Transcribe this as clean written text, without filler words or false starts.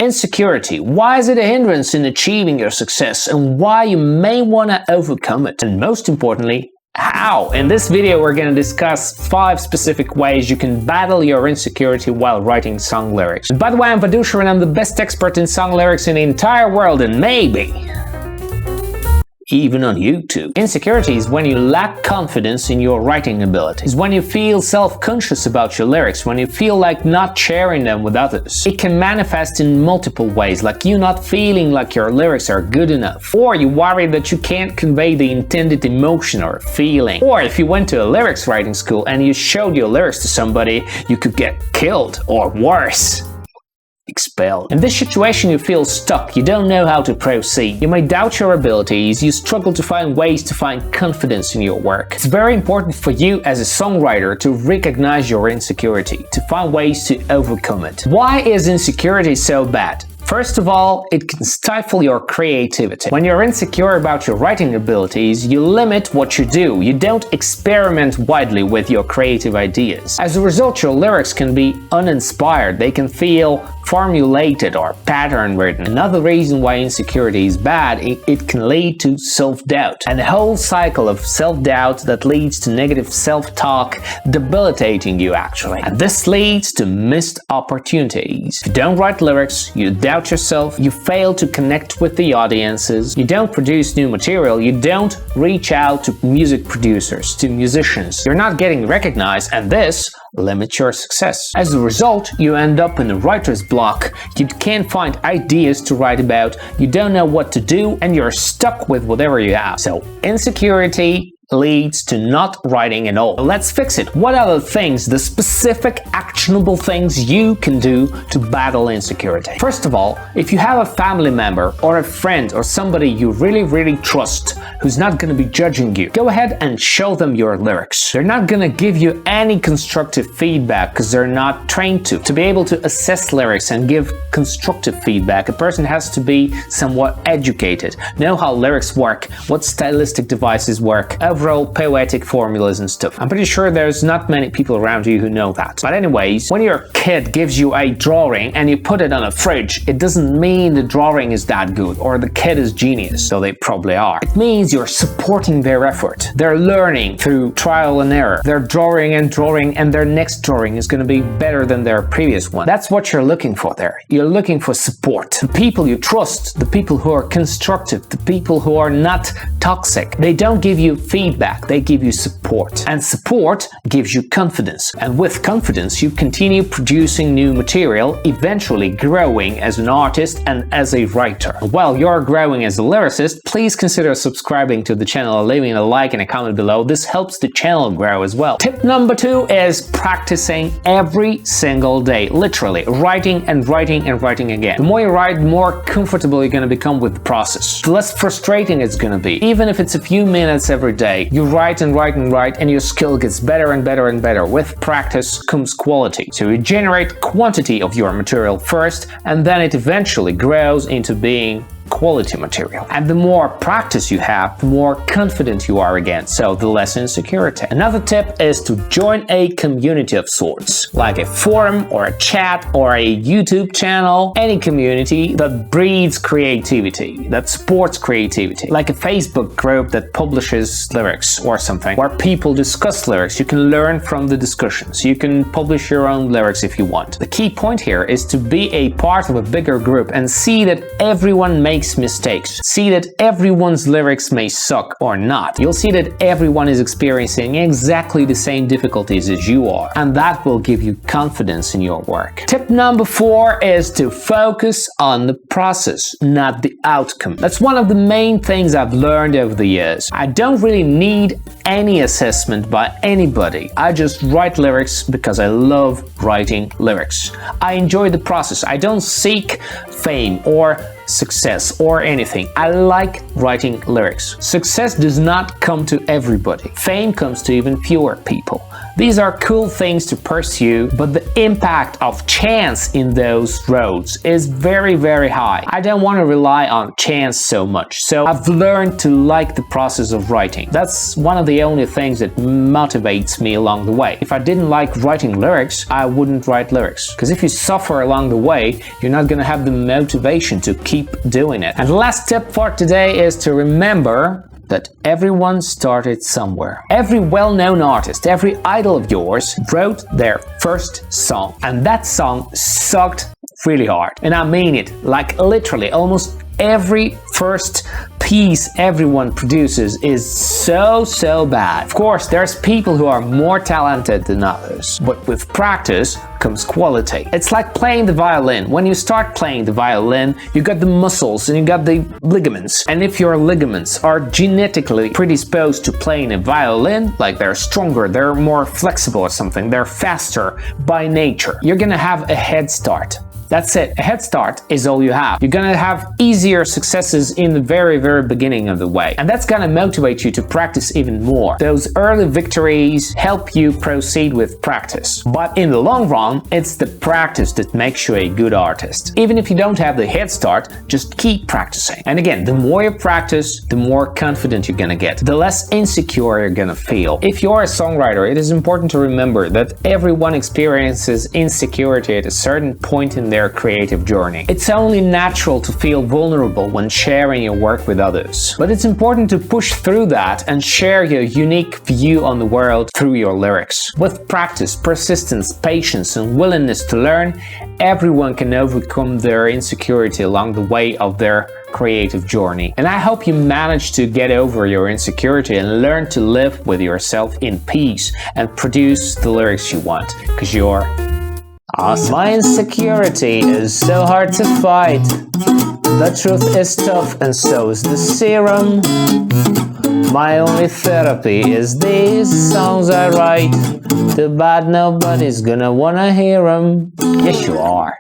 Insecurity. Why is it a hindrance in achieving your success, and why you may want to overcome it? And most importantly, how? In this video, we're going to discuss 5 specific ways you can battle your insecurity while writing song lyrics. And by the way, I'm Vadusha and I'm the best expert in song lyrics in the entire world, and maybe even on YouTube. Insecurity is when you lack confidence in your writing abilities, when you feel self-conscious about your lyrics, when you feel like not sharing them with others. It can manifest in multiple ways, like you not feeling like your lyrics are good enough, or you worry that you can't convey the intended emotion or feeling, or if you went to a lyrics writing school and you showed your lyrics to somebody, you could get killed, or worse, expelled. In this situation, you feel stuck, you don't know how to proceed, you may doubt your abilities, you struggle to find ways to find confidence in your work. It's very important for you as a songwriter to recognize your insecurity, to find ways to overcome it. Why is insecurity so bad? First of all, it can stifle your creativity. When you're insecure about your writing abilities, you limit what you do. You don't experiment widely with your creative ideas. As a result, your lyrics can be uninspired. They can feel formulated or pattern written. Another reason why insecurity is bad, it can lead to self-doubt. And the whole cycle of self-doubt that leads to negative self-talk, debilitating you actually. And this leads to missed opportunities. If you don't write lyrics, you doubt yourself, you fail to connect with the audiences, you don't produce new material, you don't reach out to music producers, to musicians. You're not getting recognized, and this limits your success. As a result, you end up in a writer's block. You can't find ideas to write about, you don't know what to do, and you're stuck with whatever you have. So insecurity leads to not writing at all. Let's fix it. What are the things, the specific actionable things you can do to battle insecurity? First of all, if you have a family member or a friend or somebody you really trust who's not going to be judging you, go ahead and show them your lyrics. They're not going to give you any constructive feedback because they're not trained to. To be able to assess lyrics and give constructive feedback, a person has to be somewhat educated, know how lyrics work, what stylistic devices work, overall poetic formulas and stuff. I'm pretty sure there's not many people around you who know that. But anyways, when your kid gives you a drawing and you put it on a fridge, it doesn't mean the drawing is that good or the kid is genius, so they probably are. It means you're supporting their effort. They're learning through trial and error. They're drawing and their next drawing is going to be better than their previous one. That's what you're looking for there. You're looking for support. The people you trust, the people who are constructive, the people who are not toxic, they don't give you feedback, they give you support. And support gives you confidence. And with confidence, you continue producing new material, eventually growing as an artist and as a writer. While you're growing as a lyricist, please consider subscribing to the channel and leaving a like and a comment below. This helps the channel grow as well. Tip number 2 is practicing every single day. Literally, writing and writing and writing again. The more you write, the more comfortable you're going to become with the process. The less frustrating it's going to be. Even if it's a few minutes every day, you write and write and write, and your skill gets better and better and better. With practice comes quality. So you generate quantity of your material first, and then it eventually grows into being quality material. And the more practice you have, the more confident you are again, so the less insecurity. Another tip is to join a community of sorts, like a forum or a chat or a YouTube channel, any community that breeds creativity, that supports creativity, like a Facebook group that publishes lyrics or something, where people discuss lyrics. You can learn from the discussions. You can publish your own lyrics if you want. The key point here is to be a part of a bigger group and see that everyone makes mistakes. See that everyone's lyrics may suck or not. You'll see that everyone is experiencing exactly the same difficulties as you are, and that will give you confidence in your work. Tip number 4 is to focus on the process, not the outcome. That's one of the main things I've learned over the years. I don't really need any assessment by anybody. I just write lyrics because I love writing lyrics. I enjoy the process. I don't seek fame or success or anything. I like writing lyrics. Success does not come to everybody. Fame comes to even fewer people. These are cool things to pursue, but the impact of chance in those roads is very, very high. I don't want to rely on chance so much, so I've learned to like the process of writing. That's one of the only things that motivates me along the way. If I didn't like writing lyrics, I wouldn't write lyrics. Because if you suffer along the way, you're not going to have the motivation to keep doing it. And the last tip for today is to remember that everyone started somewhere. Every well-known artist, every idol of yours wrote their first song. And that song sucked really hard. And I mean it, like literally, almost every first piece everyone produces is so bad. Of course, there's people who are more talented than others, but with practice comes quality. It's like playing the violin. When you start playing the violin, you got the muscles and you got the ligaments. And if your ligaments are genetically predisposed to playing a violin, like they're stronger, they're more flexible or something, they're faster by nature, you're gonna have a head start. That's it. A head start is all you have. You're gonna have easier successes in the very beginning of the way. And that's gonna motivate you to practice even more. Those early victories help you proceed with practice. But in the long run, it's the practice that makes you a good artist. Even if you don't have the head start, just keep practicing. And again, the more you practice, the more confident you're gonna get, the less insecure you're gonna feel. If you're a songwriter, it is important to remember that everyone experiences insecurity at a certain point in their creative journey. It's only natural to feel vulnerable when sharing your work with others. But it's important to push through that and share your unique view on the world through your lyrics. With practice, persistence, patience, and willingness to learn, everyone can overcome their insecurity along the way of their creative journey. And I hope you manage to get over your insecurity and learn to live with yourself in peace and produce the lyrics you want, because you're awesome. My insecurity is so hard to fight. The truth is tough and so is the serum. My only therapy is these songs I write. Too bad nobody's gonna wanna hear them. Yes, you are.